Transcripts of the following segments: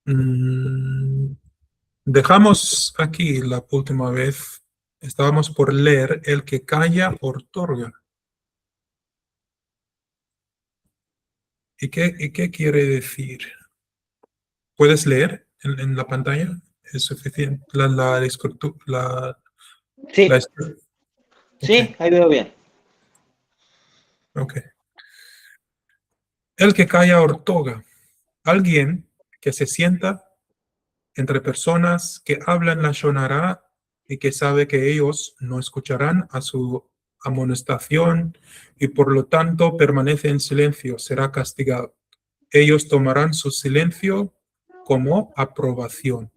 Mm, Dejamos aquí la última vez. Estábamos por leer el que calla otorga. ¿Y qué quiere decir? ¿Puedes leer en la pantalla? ¿Es suficiente? La escritura, Sí, ok, sí, ahí veo bien. ok. El que calla otorga. Alguien que se sienta entre personas que hablan la shonara y que sabe que ellos no escucharán a su amonestación y por lo tanto permanece en silencio, será castigado. Ellos tomarán su silencio como aprobación.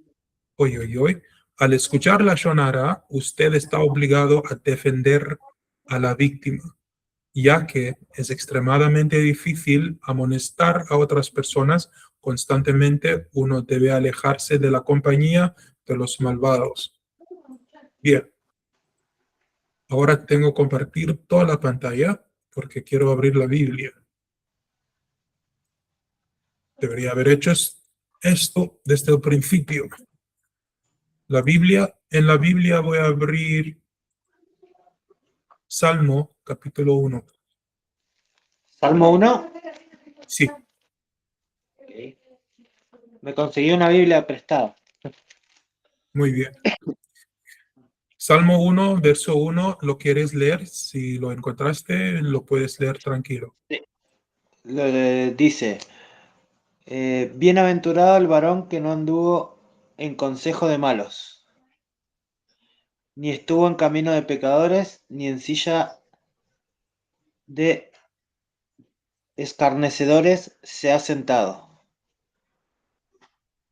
Oye, oye, oye. Al escuchar la shonara, usted está obligado a defender a la víctima, ya que es extremadamente difícil amonestar a otras personas constantemente. Uno debe alejarse de la compañía de los malvados. Bien, ahora tengo que compartir toda la pantalla porque quiero abrir la Biblia. Debería haber hecho esto desde el principio. En la Biblia voy a abrir Salmo capítulo 1. Salmo 1. Sí, Okay. Me conseguí una Biblia prestada. muy bien. Salmo 1, verso 1, ¿lo quieres leer? Si lo encontraste, lo puedes leer tranquilo. Sí. Dice, bienaventurado el varón que no anduvo en consejo de malos, ni estuvo en camino de pecadores, ni en silla de escarnecedores se ha sentado.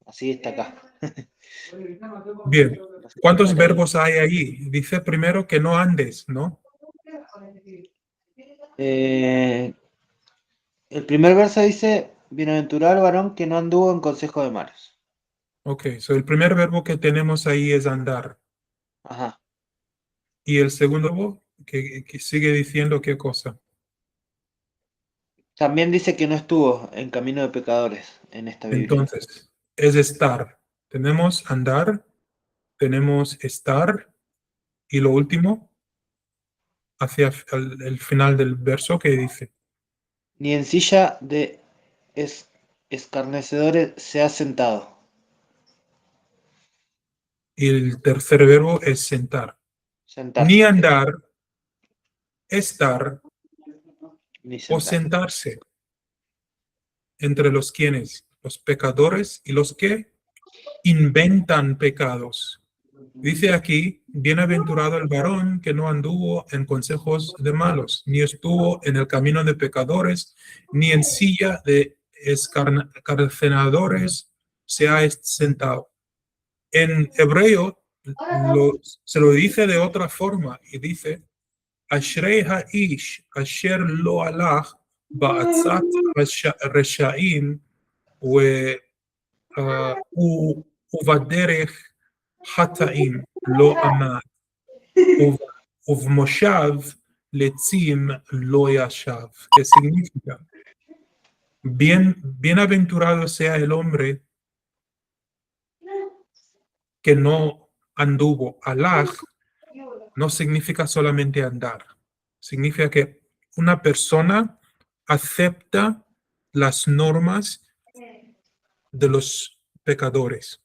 Así está acá. Bien, No sé si ¿cuántos está leído. verbos hay ahí? Dice primero que no andes, ¿no? El primer verso dice, bienaventurado el varón que no anduvo en consejo de malos. Ok, so el primer verbo que tenemos ahí es andar. Ajá. Y el segundo verbo que sigue diciendo qué cosa. También dice que no estuvo en camino de pecadores en esta Biblia. Entonces, es estar. Tenemos andar, tenemos estar, y lo último, hacia el final del verso que dice. Ni en silla de escarnecedores se ha sentado. Y el tercer verbo es sentar. Ni Sentarse, sí. andar, estar Ni o sentarse. sentarse entre los quienes, los pecadores y los que inventan pecados. Dice aquí, bienaventurado el varón que no anduvo en consejos de malos, ni estuvo en el camino de pecadores, ni en silla de escarnecedores se ha sentado. En hebreo se lo dice de otra forma y dice, Ashrei ha'ish asher lo alach ba'atzat reshaim ובדרך חטאים לא עמד, ובמושב לצים לא ישב. ¿Qué significa? Bienaventurado sea el hombre que no anduvo. Alaj no significa solamente andar. Significa que una persona acepta las normas de los pecadores.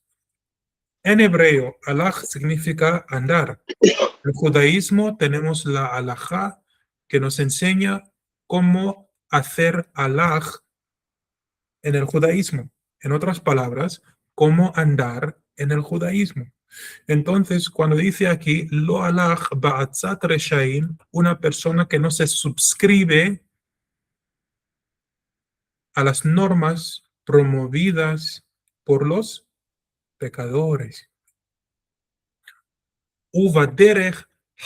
En hebreo, alaj significa andar. En el judaísmo tenemos la halajá que nos enseña cómo hacer alaj en el judaísmo. En otras palabras, cómo andar en el judaísmo. Entonces, cuando dice aquí, lo alaj ba'atzat reshaim, una persona que no se suscribe a las normas promovidas por los pecadores. Uvaderech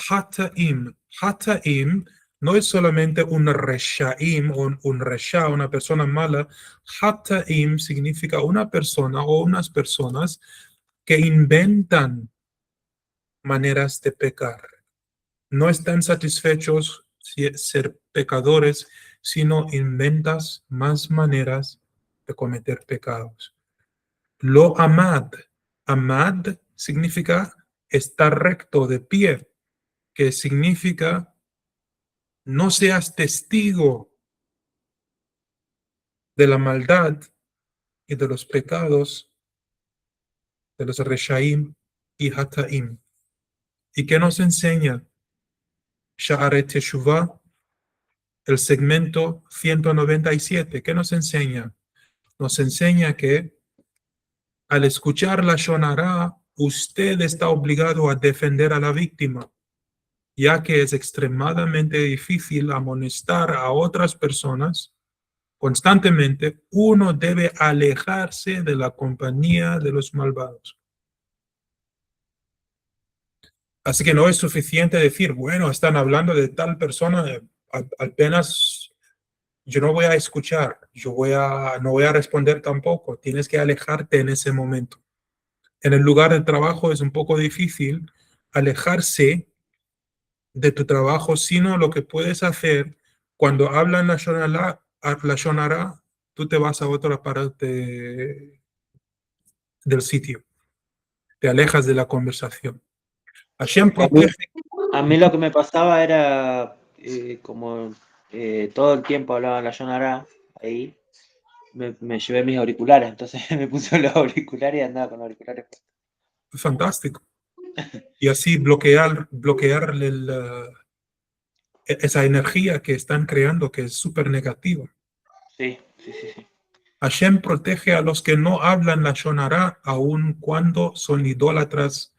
hataim. Hataim no es solamente un reshaim o un resha, una persona mala. Hataim significa una persona o unas personas que inventan maneras de pecar. No están satisfechos de ser pecadores, sino inventas más maneras de cometer pecados. Lo amad. Amad significa estar recto de pie, que significa no seas testigo de la maldad y de los pecados de los reshaim y hataim. ¿Y qué nos enseña Sha'arei Teshuvah, el segmento 197? ¿Qué nos enseña? Nos enseña que al escuchar la Shonará, usted está obligado a defender a la víctima, ya que es extremadamente difícil amonestar a otras personas constantemente. Uno debe alejarse de la compañía de los malvados. Así que no es suficiente decir, bueno, están hablando de tal persona, apenas yo no voy a escuchar, no voy a responder tampoco. Tienes que alejarte en ese momento. En el lugar de trabajo es un poco difícil alejarse de tu trabajo, sino lo que puedes hacer cuando hablan la Shonara, tú te vas a otra parte del sitio, te alejas de la conversación. Hashem A mí, protege. a mí lo que me pasaba era como todo el tiempo hablaba la Yonara ahí, me llevé mis auriculares, entonces me puse los auriculares y andaba con los auriculares. Fantástico. Y así bloquear esa energía que están creando, que es súper negativa. Sí, sí, sí, sí. Hashem protege a los que no hablan la Shonara, aun cuando son idólatras,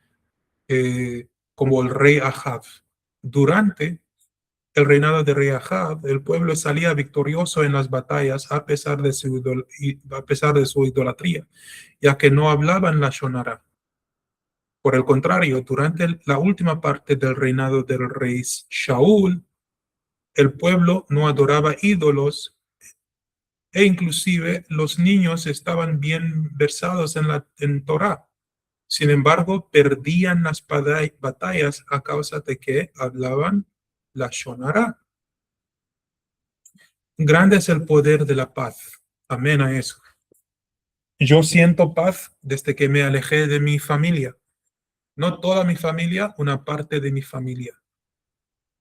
como el rey Ahab. Durante el reinado de rey Ahab, el pueblo salía victorioso en las batallas a pesar de su idolatría, ya que no hablaban la Shonara. Por el contrario, durante la última parte del reinado del rey Shaul, el pueblo no adoraba ídolos e inclusive los niños estaban bien versados en Torah. Sin embargo, perdían las batallas a causa de que hablaban la Shonara. Grande es el poder de la paz. Amén a eso. Yo siento paz desde que me alejé de mi familia. No toda mi familia, una parte de mi familia,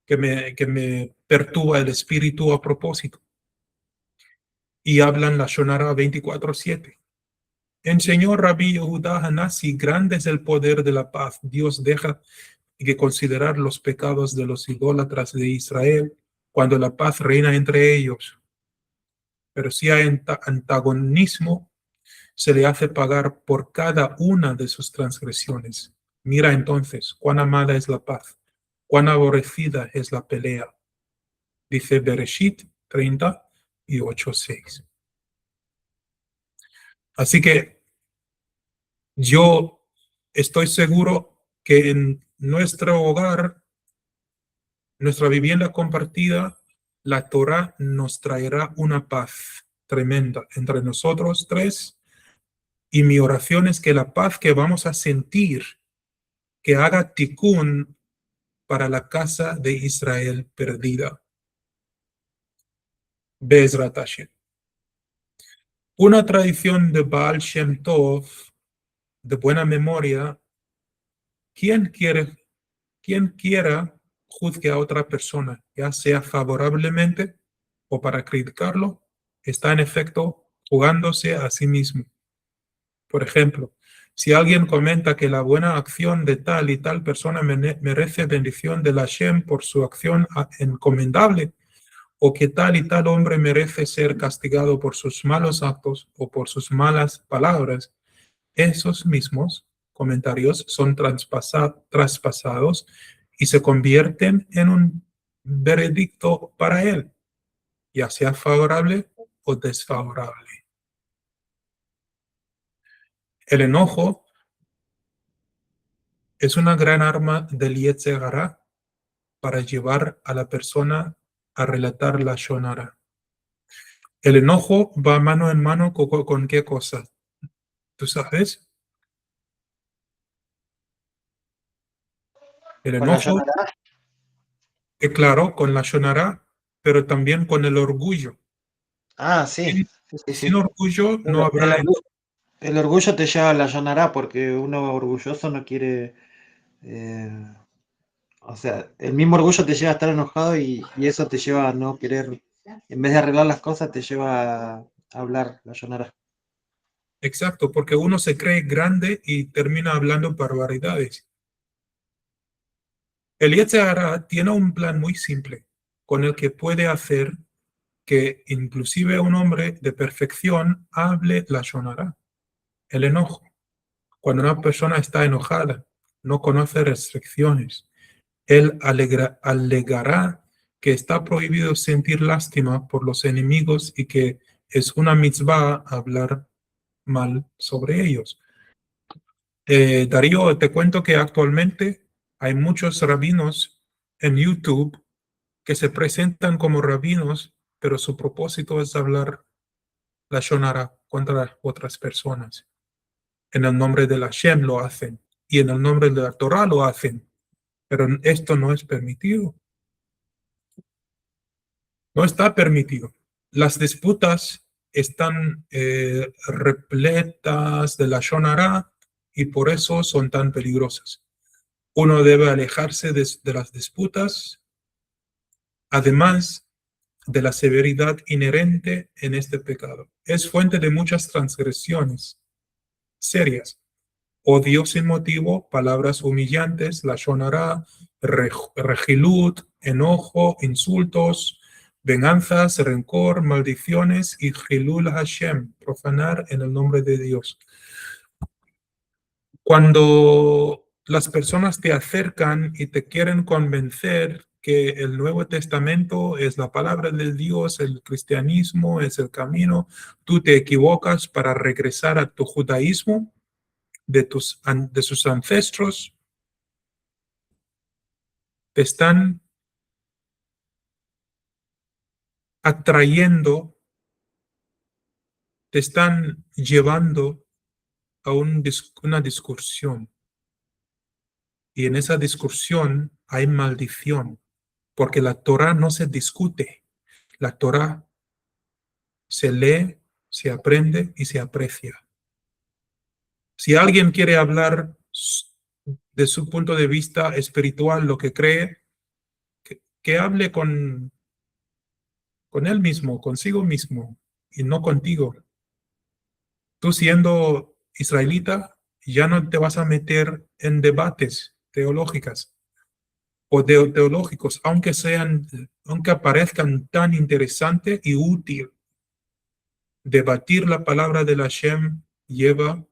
que me perturba el espíritu a propósito. Y hablan la Shonara 24/7. Enseñó Rabbi Yehuda Hanasi, grande es el poder de la paz. Dios deja de considerar los pecados de los idólatras de Israel cuando la paz reina entre ellos. Pero si hay antagonismo, se le hace pagar por cada una de sus transgresiones. Mira entonces cuán amada es la paz, cuán aborrecida es la pelea. Dice Bereshit 30:8-6. Así que yo estoy seguro que en nuestro hogar, nuestra vivienda compartida, la Torah nos traerá una paz tremenda entre nosotros tres. Y mi oración es que la paz que vamos a sentir, que haga tikkun para la casa de Israel perdida. Be'ezrat Hashem. Una tradición de Baal Shem Tov, de buena memoria, quien quiera juzgue a otra persona, ya sea favorablemente o para criticarlo, está en efecto jugándose a sí mismo. Por ejemplo, si alguien comenta que la buena acción de tal y tal persona merece bendición de la Hashem por su acción encomendable, o que tal y tal hombre merece ser castigado por sus malos actos o por sus malas palabras, esos mismos comentarios son traspasados y se convierten en un veredicto para él, ya sea favorable o desfavorable. El enojo es una gran arma del Yetzer Hara para llevar a la persona a relatar la Shonara. El enojo va mano en mano con qué cosa, ¿tú sabes? El Con la enojo, Yonara. claro, con la Shonara, pero también con el orgullo. Ah, sí, Sin, sí, sí, sin sí. orgullo no El habrá orgullo. El orgullo te lleva a la Yonará porque uno orgulloso no quiere. eh, o sea, el mismo orgullo te lleva a estar enojado y eso te lleva a no querer. En vez de arreglar las cosas, te lleva a hablar la Yonará. Exacto, porque uno se cree grande y termina hablando barbaridades. El Yetzer Hara tiene un plan muy simple con el que puede hacer que inclusive un hombre de perfección hable la Shonara, el enojo. Cuando una persona está enojada, no conoce restricciones, él alegará que está prohibido sentir lástima por los enemigos y que es una mitzvah hablar mal sobre ellos. Darío, te cuento que actualmente hay muchos rabinos en YouTube que se presentan como rabinos, pero su propósito es hablar la Shonara contra otras personas. En el nombre de la Hashem lo hacen y en el nombre de la Torah lo hacen, pero esto no es permitido. No está permitido. Las disputas están repletas de la Shonara y por eso son tan peligrosas. Uno debe alejarse de las disputas, además de la severidad inherente en este pecado. Es fuente de muchas transgresiones serias. Odio sin motivo, palabras humillantes, la shonara, regilut, enojo, insultos, venganzas, rencor, maldiciones y Hilul Hashem, profanar en el nombre de Dios. Cuando las personas te acercan y te quieren convencer que el Nuevo Testamento es la palabra de Dios, el cristianismo es el camino, tú te equivocas para regresar a tu judaísmo de sus ancestros, te están atrayendo, te están llevando a una discusión. Y en esa discusión hay maldición, porque la Torah no se discute. La Torah se lee, se aprende y se aprecia. Si alguien quiere hablar de su punto de vista espiritual, lo que cree, que hable con él mismo, consigo mismo, y no contigo. Tú siendo israelita, ya no te vas a meter en debates teológicos o teológicos, aunque parezcan tan interesante y útil. Debatir la palabra de la Hashem lleva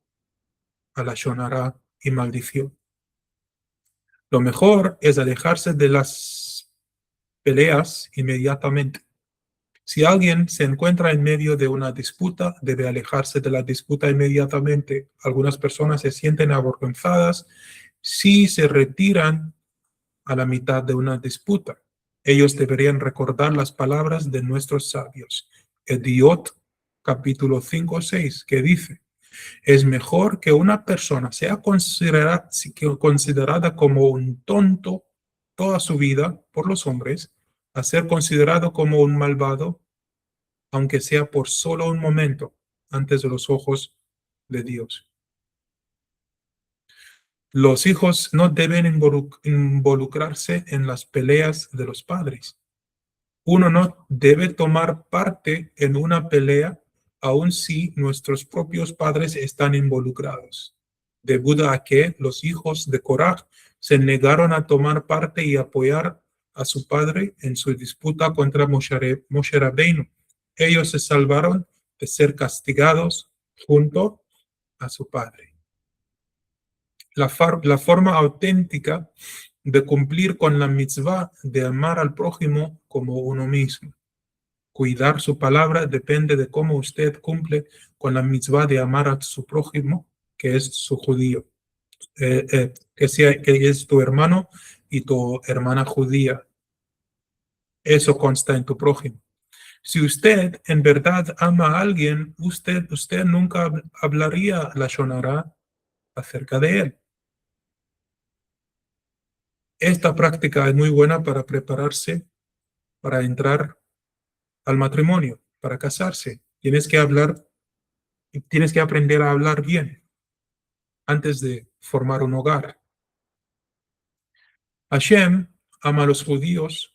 a la shonara y maldición. Lo mejor es alejarse de las peleas inmediatamente. Si alguien se encuentra en medio de una disputa, debe alejarse de la disputa inmediatamente. Algunas personas se sienten avergonzadas si se retiran a la mitad de una disputa. Ellos deberían recordar las palabras de nuestros sabios. Ediot, capítulo 5-6, que dice: es mejor que una persona sea considerada como un tonto toda su vida por los hombres, a ser considerado como un malvado, aunque sea por solo un momento, antes de los ojos de Dios. Los hijos no deben involucrarse en las peleas de los padres. Uno no debe tomar parte en una pelea, aun si nuestros propios padres están involucrados, debido a que los hijos de Korah se negaron a tomar parte y apoyar a su padre en su disputa contra Moshe Rabbeinu. Ellos se salvaron de ser castigados junto a su padre. La forma auténtica de cumplir con la mitzvah de amar al prójimo como uno mismo. Cuidar su palabra depende de cómo usted cumple con la mitzvah de amar a su prójimo, que es su judío, que es tu hermano y tu hermana judía. Eso consta en tu prójimo. Si usted en verdad ama a alguien, usted nunca hablaría la shonara acerca de él. Esta práctica es muy buena para prepararse para entrar al matrimonio, para casarse. Tienes que hablar tienes que aprender a hablar bien antes de formar un hogar. Hashem ama a los judíos.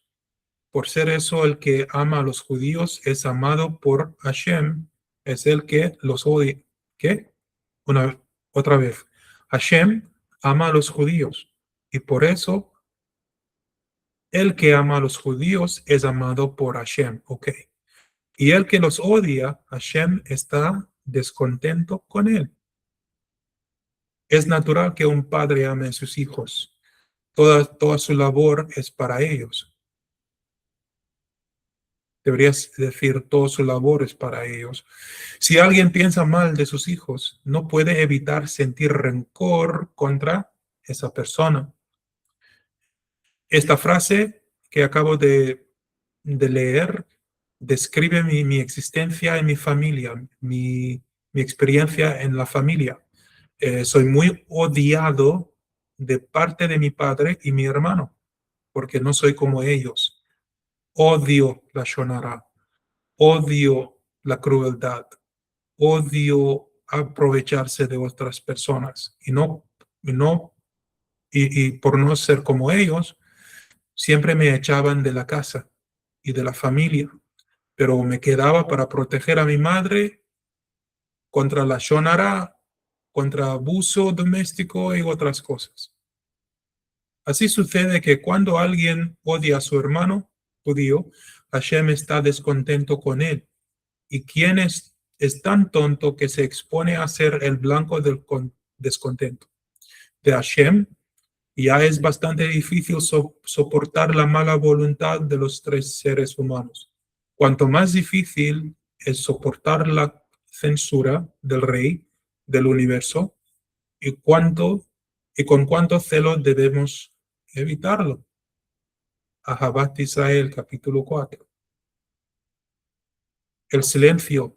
Por ser eso, el que ama a los judíos es amado por Hashem, es el que los odia. ¿Qué? Otra vez. Hashem ama a los judíos y por eso el que ama a los judíos es amado por Hashem. Ok. Y el que los odia, Hashem está descontento con él. Es natural que un padre ame a sus hijos. Toda su labor es para ellos. Deberías decir, toda su labor es para ellos. Si alguien piensa mal de sus hijos, no puede evitar sentir rencor contra esa persona. Esta frase que acabo de leer describe mi existencia en mi familia, mi experiencia en la familia. Soy muy odiado de parte de mi padre y mi hermano, porque no soy como ellos. Odio la shonara, odio la crueldad, odio aprovecharse de otras personas y por no ser como ellos, siempre me echaban de la casa y de la familia, pero me quedaba para proteger a mi madre contra la shonara, contra abuso doméstico y otras cosas. Así sucede que cuando alguien odia a su hermano judío, Hashem está descontento con él. ¿Y quién es tan tonto que se expone a ser el blanco del descontento de Hashem? Ya es bastante difícil soportar la mala voluntad de los tres seres humanos. Cuanto más difícil es soportar la censura del rey del universo y con cuánto celo debemos evitarlo. Ahabat Israel, capítulo 4. El silencio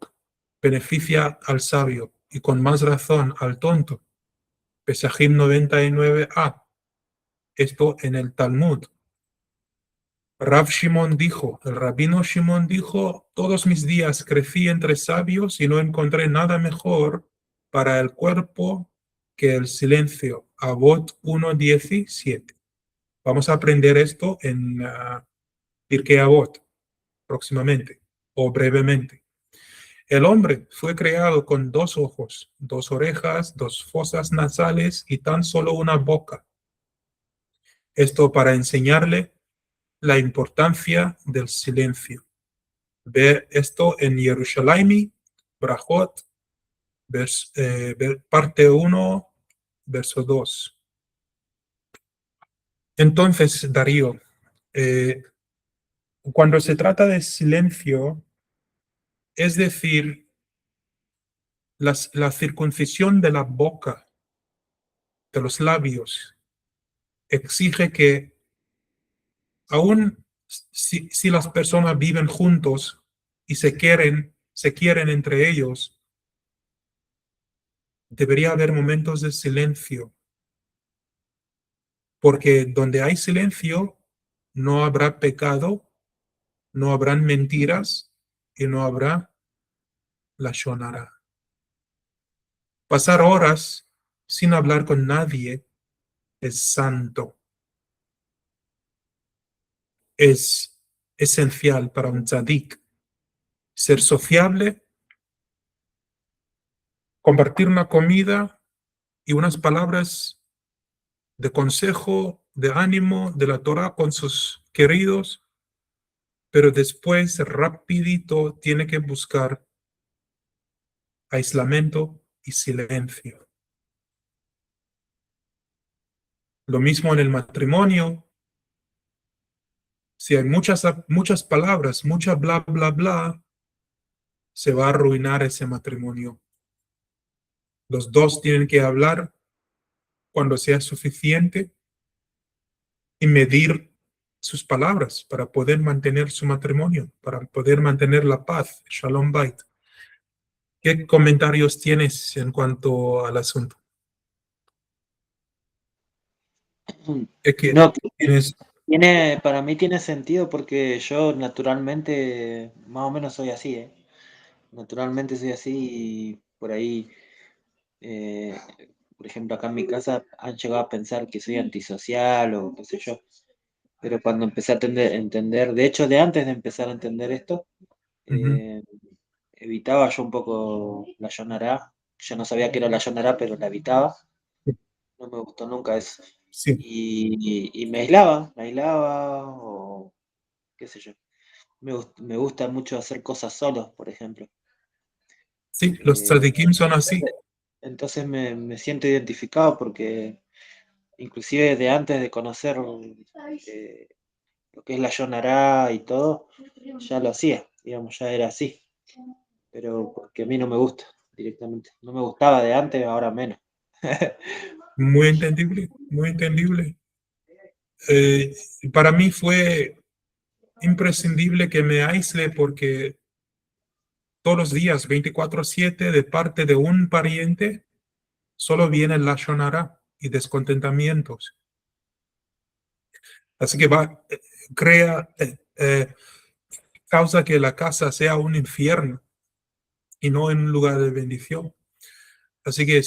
beneficia al sabio y con más razón al tonto. Pesajim 99a. Esto en el Talmud. Rav Shimon dijo, el rabino Shimon dijo, todos mis días crecí entre sabios y no encontré nada mejor para el cuerpo que el silencio. Avot 1:17. Vamos a aprender esto en Pirkei Avot próximamente o brevemente. El hombre fue creado con 2 ojos, 2 orejas, 2 fosas nasales y tan solo una boca. Esto para enseñarle la importancia del silencio. Ve esto en Yerushalayim, Brachot, parte 1, verso 2. Entonces, Darío, cuando se trata de silencio, es decir, la circuncisión de la boca, de los labios, exige que aún si las personas viven juntos y se quieren entre ellos, debería haber momentos de silencio, porque donde hay silencio no habrá pecado, no habrán mentiras y no habrá la shonara. Pasar horas sin hablar con nadie es santo. Es esencial para un tzadik. Ser sociable, compartir una comida y unas palabras de consejo, de ánimo, de la Torah con sus queridos, pero después rapidito tiene que buscar aislamiento y silencio. Lo mismo en el matrimonio. Si hay muchas palabras, mucha bla, bla, bla, se va a arruinar ese matrimonio. Los dos tienen que hablar cuando sea suficiente y medir sus palabras para poder mantener su matrimonio, para poder mantener la paz. Shalom Bait. ¿Qué comentarios tienes en cuanto al asunto? No, ¿Tienes? para mí tiene sentido porque yo naturalmente más o menos soy así, ¿eh? Naturalmente soy así por ahí, por ejemplo, acá en mi casa han llegado a pensar que soy antisocial o qué sé yo, pero cuando empecé a entender, de hecho, de antes de empezar a entender esto, Ujú. eh, evitaba yo un poco la Yonará. Yo no sabía que era la Yonará, pero la evitaba. No me gustó nunca eso. Sí, Y me aislaba, o qué sé yo. Me gusta mucho hacer cosas solos, por ejemplo. sí, los Eh, tzadikim son así. entonces me siento identificado porque inclusive de antes de conocer eh, lo que es la Yonará y todo, ya lo hacía, digamos, ya era así. Pero porque a mí no me gusta directamente. No me gustaba de antes, ahora menos. Muy entendible, muy entendible. Eh, para mí fue imprescindible que me aísle porque todos los días, 24/7, de parte de un pariente, solo viene la Shonara y descontentamientos. Así que crea, causa que la casa sea un infierno y no un lugar de bendición. Así que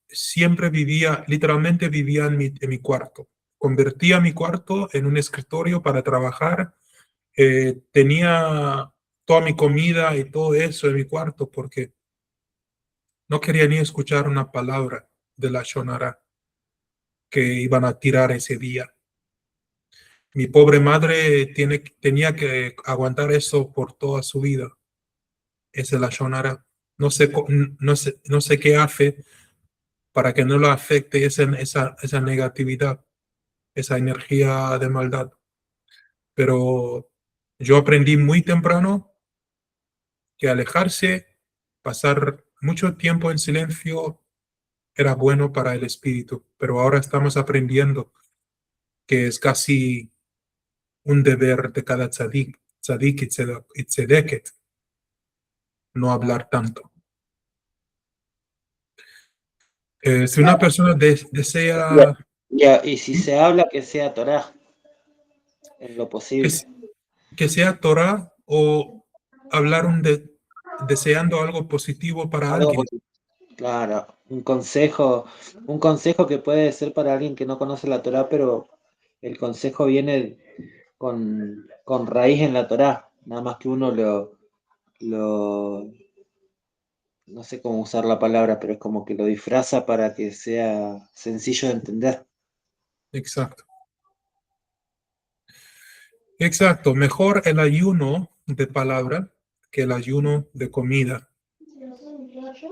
siempre vivía, literalmente vivía en mi cuarto. Convertía mi cuarto en un escritorio para trabajar. Tenía toda mi comida y todo eso en mi cuarto porque no quería ni escuchar una palabra de la Shonara que iban a tirar ese día. Mi pobre madre tenía que aguantar eso por toda su vida. Esa es la Shonara. No sé qué hace para que no lo afecte esa negatividad, esa energía de maldad. Pero yo aprendí muy temprano que alejarse, pasar mucho tiempo en silencio era bueno para el espíritu, pero ahora estamos aprendiendo que es casi un deber de cada tzadik y tzedeket, no hablar tanto. Si una persona desea Y si se habla, que sea Torah, en lo que, posible. que sea Torah o hablar deseando algo positivo para Algo alguien. positivo. Claro, un consejo que puede ser para alguien que no conoce la Torah, pero el consejo viene con raíz en la Torah, nada más que uno lo, no sé cómo usar la palabra, pero es como que lo disfraza para que sea sencillo de entender. Exacto. Exacto. Mejor el ayuno de palabra que el ayuno de comida.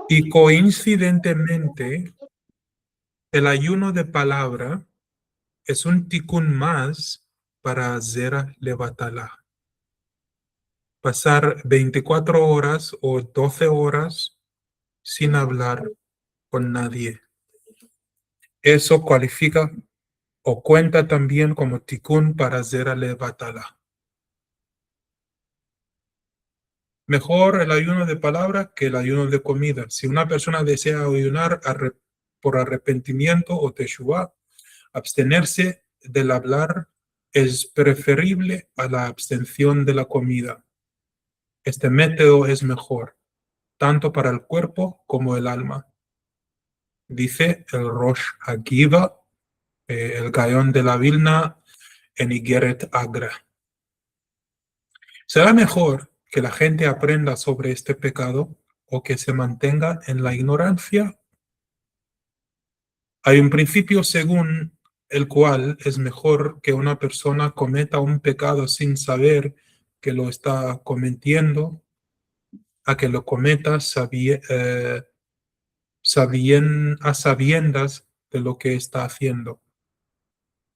Y coincidentemente, el ayuno de palabra es un tikkun más para Zera Levatala. Pasar 24 horas o 12 horas sin hablar con nadie. Eso cualifica o cuenta también como tikkun para Zera Levatala. Mejor el ayuno de palabra que el ayuno de comida. Si una persona desea ayunar por arrepentimiento o teshuvah, abstenerse del hablar es preferible a la abstención de la comida. Este método es mejor, tanto para el cuerpo como el alma. Dice el Rosh Hagiva, el Gaón de la Vilna, en Igeret Agra. ¿Será mejor que la gente aprenda sobre este pecado o que se mantenga en la ignorancia? Hay un principio según el cual es mejor que una persona cometa un pecado sin saber que lo está cometiendo a que lo cometa a sabiendas de lo que está haciendo.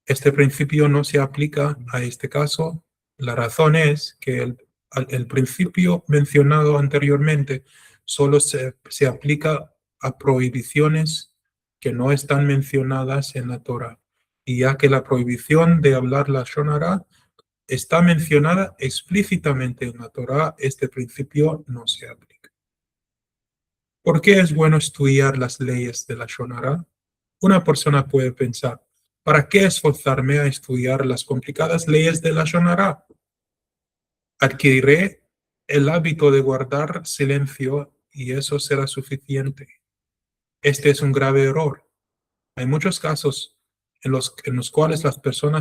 Este principio no se aplica a este caso. La razón es que el principio mencionado anteriormente solo se aplica a prohibiciones que no están mencionadas en la Torah. Y ya que la prohibición de hablar la Shonara está mencionada explícitamente en la Torah, este principio no se aplica. ¿Por qué es bueno estudiar las leyes de la Shonara? Una persona puede pensar, ¿para qué esforzarme a estudiar las complicadas leyes de la Shonara? Adquiriré el hábito de guardar silencio y eso será suficiente. Este es un grave error. Hay muchos casos en los cuales la persona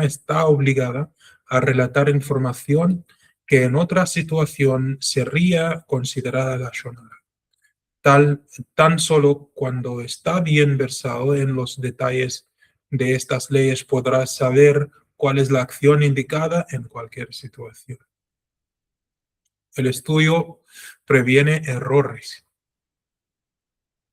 está obligada a relatar información que en otra situación sería considerada lashon hara. Tan solo cuando está bien versado en los detalles de estas leyes podrá saber cuál es la acción indicada en cualquier situación. El estudio previene errores.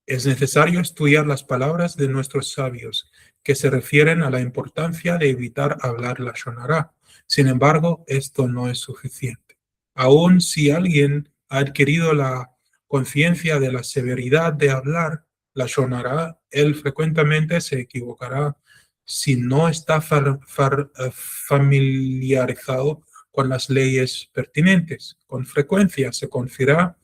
Es necesario estudiar las palabras de nuestros sabios que se refieren a la importancia de evitar hablar lashon hara. Sin embargo, esto no es suficiente. Aun si alguien ha adquirido la conciencia de la severidad de hablar lashon hara, él frecuentemente se equivocará si no está familiarizado con las leyes pertinentes. Con frecuencia se confiará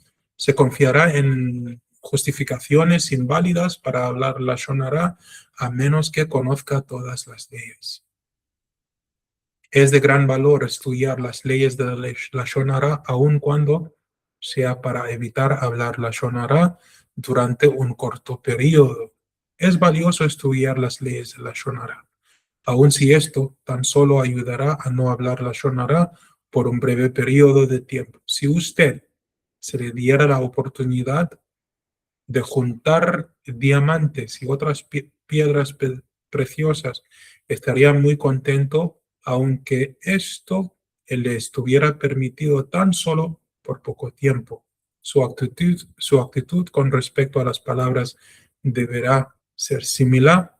en justificaciones inválidas para hablar lashon hara a menos que conozca todas las leyes. Es de gran valor estudiar las leyes de la lashon hara aun cuando sea para evitar hablar lashon hara durante un corto periodo. Es valioso estudiar las leyes de lashon hara, aun si esto tan solo ayudará a no hablar lashon hara por un breve periodo de tiempo. Si usted se le diera la oportunidad de juntar diamantes y otras piedras preciosas, estaría muy contento, aunque esto le estuviera permitido tan solo por poco tiempo. Su actitud con respecto a las palabras deberá ser similar,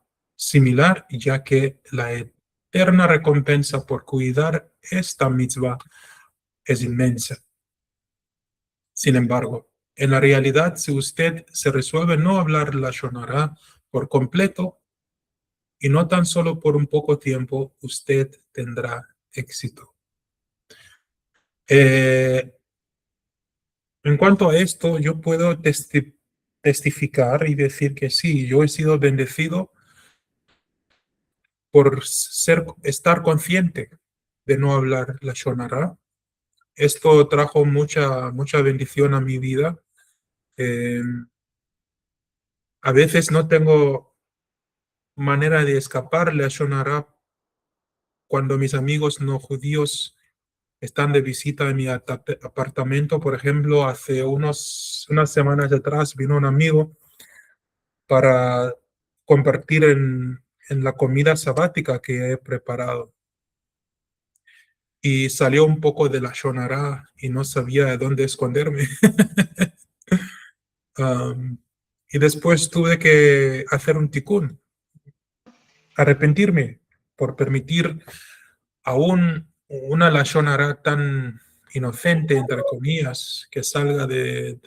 ya que la eterna recompensa por cuidar esta mitzvah es inmensa. Sin embargo, en la realidad, si usted se resuelve no hablar lashon hara por completo y no tan solo por un poco tiempo, usted tendrá éxito. En cuanto a esto, yo puedo testificar y decir que sí, yo he sido bendecido por estar consciente de no hablar lashon hara. Esto trajo mucha bendición a mi vida. A veces no tengo manera de escapar lashon hara cuando mis amigos no judíos están de visita en mi apartamento. Por ejemplo, hace unas semanas atrás vino un amigo para compartir en la comida sabática que he preparado. Y salió un poco de lashon hara y no sabía de dónde esconderme. Y después tuve que hacer un tikkun, arrepentirme por permitir aún una lashon hara tan inocente, entre comillas, que salga de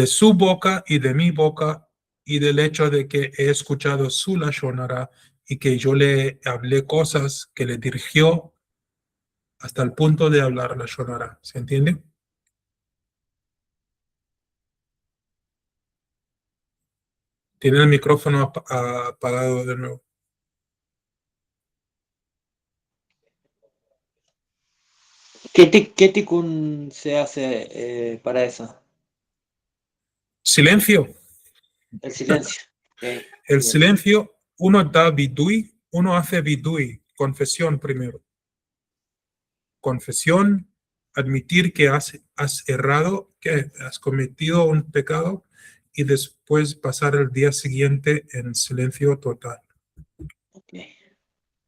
su boca y de mi boca, y del hecho de que he escuchado su lashon hara y que yo le hablé cosas que le dirigió hasta el punto de hablar lashon hara. ¿Se entiende? Tiene el micrófono apagado de nuevo. ¿Qué tikkun se hace para eso? Silencio. El silencio. Okay, El bien. silencio, uno da vidui, uno hace vidui, confesión primero. Confesión, admitir que has errado, que has cometido un pecado y después pasar el día siguiente en silencio total. Okay.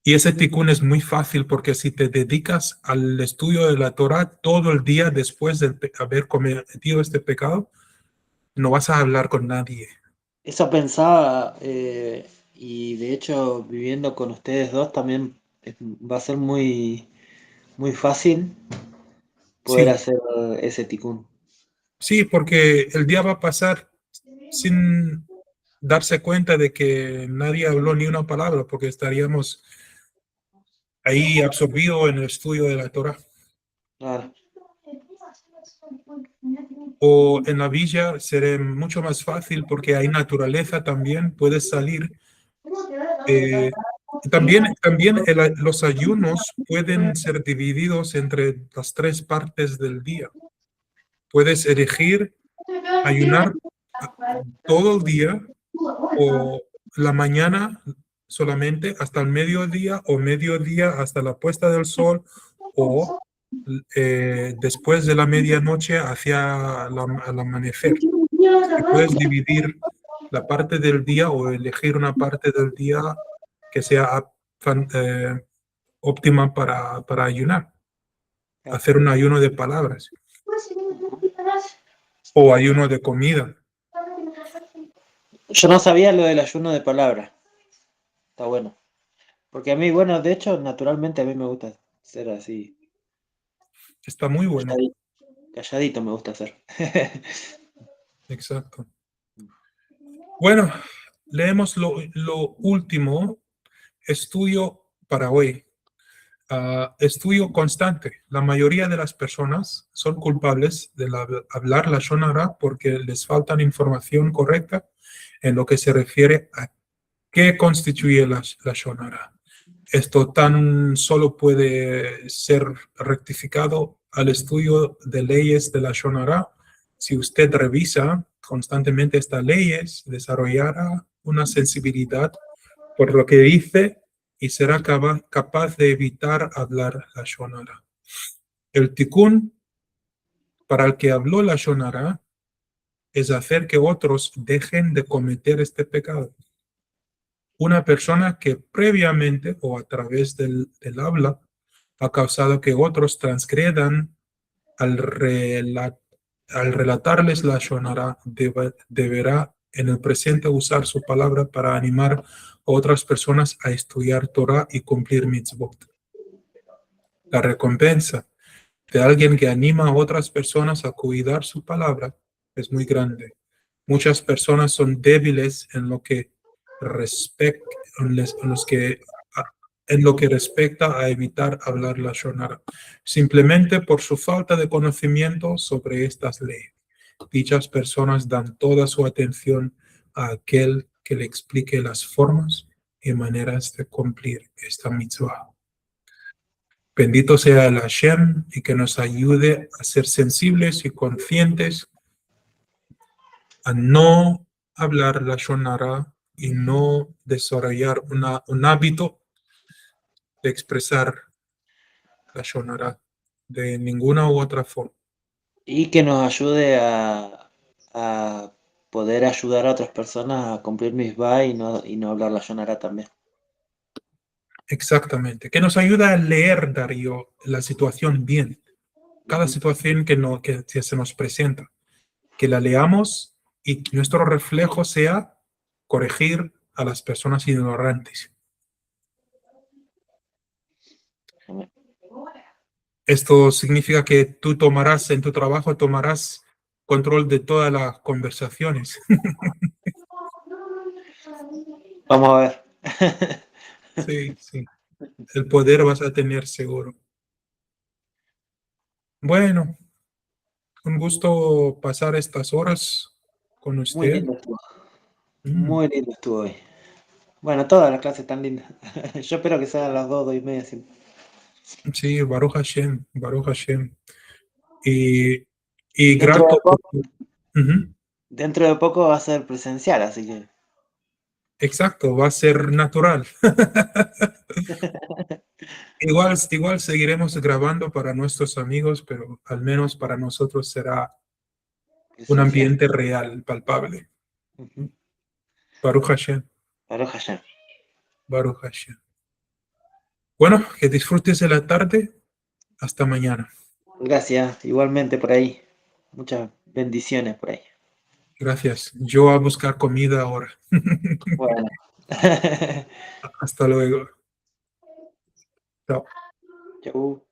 Y ese tikkun es muy fácil porque si te dedicas al estudio de la Torah todo el día después de haber cometido este pecado, no vas a hablar con nadie. Eso pensaba, y de hecho viviendo con ustedes dos también va a ser muy fácil poder Sí, hacer ese tikkun. sí, porque el día va a pasar sin darse cuenta de que nadie habló ni una palabra, porque estaríamos ahí absorbidos en el estudio de la Torah. Claro. O en la villa será mucho más fácil porque hay naturaleza también, puedes salir También los ayunos pueden ser divididos entre las 3 partes del día. Puedes elegir ayunar todo el día o la mañana solamente hasta el mediodía o mediodía hasta la puesta del sol o después de la medianoche hacia el amanecer. Y puedes dividir la parte del día o elegir una parte del día que sea óptima para ayunar. Hacer un ayuno de palabras o ayuno de comida. Yo no sabía lo del ayuno de palabras. Está bueno. Porque a mí, bueno, de hecho, naturalmente a mí me gusta ser así. Está muy bueno. Calladito me gusta ser. Exacto. Bueno, leemos lo último. Estudio para hoy. Estudio constante. La mayoría de las personas son culpables de hablar la Lashon Hara porque les falta información correcta en lo que se refiere a qué constituye la Lashon Hara. Esto tan solo puede ser rectificado al estudio de leyes de la Lashon Hara. Si usted revisa constantemente estas leyes, desarrollará una sensibilidad por lo que dice y será capaz de evitar hablar la Lashon Hara. El tikkun para el que habló la Lashon Hara es hacer que otros dejen de cometer este pecado. Una persona que previamente o a través del habla ha causado que otros transgredan al relatarles la Lashon Hara, deberá en el presente usar su palabra para animar a otras personas a estudiar Torah y cumplir mitzvot. La recompensa de alguien que anima a otras personas a cuidar su palabra es muy grande. Muchas personas son débiles en lo que respecta a evitar hablar la Lashon Hara, simplemente por su falta de conocimiento sobre estas leyes. Dichas personas dan toda su atención a aquel que le explique las formas y maneras de cumplir esta mitzvah. Bendito sea el Hashem y que nos ayude a ser sensibles y conscientes a no hablar la Lashon Hara y no desarrollar un hábito de expresar la Lashon Hara de ninguna u otra forma. Y que nos ayude a poder ayudar a otras personas a cumplir mitzvah y no hablar la Lashon Hara también. Exactamente. Que nos ayuda a leer, Darío, la situación bien. Cada situación que se nos presenta. Que la leamos y nuestro reflejo sea corregir a las personas ignorantes. Esto significa que tú en tu trabajo tomarás control de todas las conversaciones. Vamos a ver. Sí, sí. El poder vas a tener seguro. Bueno, un gusto pasar estas horas con Muy usted. lindo estuvo. Muy lindo estuvo hoy. Bueno, todas las clases están lindas. Yo espero que sean las 2:30 siempre. Sí, Baruch Hashem, Baruch Hashem. Y Dentro de grato por poco, Ujú. dentro de poco va a ser presencial, así que. Exacto, va a ser natural. Igual seguiremos grabando para nuestros amigos, pero al menos para nosotros será un Presencial. ambiente real, palpable. Ujú. Baruch Hashem, Baruch Hashem. Baruch Hashem. Bueno, que disfrutes de la tarde. Hasta mañana. Gracias, igualmente por ahí. Muchas bendiciones por ahí. Gracias. Yo a buscar comida ahora. Bueno. Hasta luego. Chao. Chau.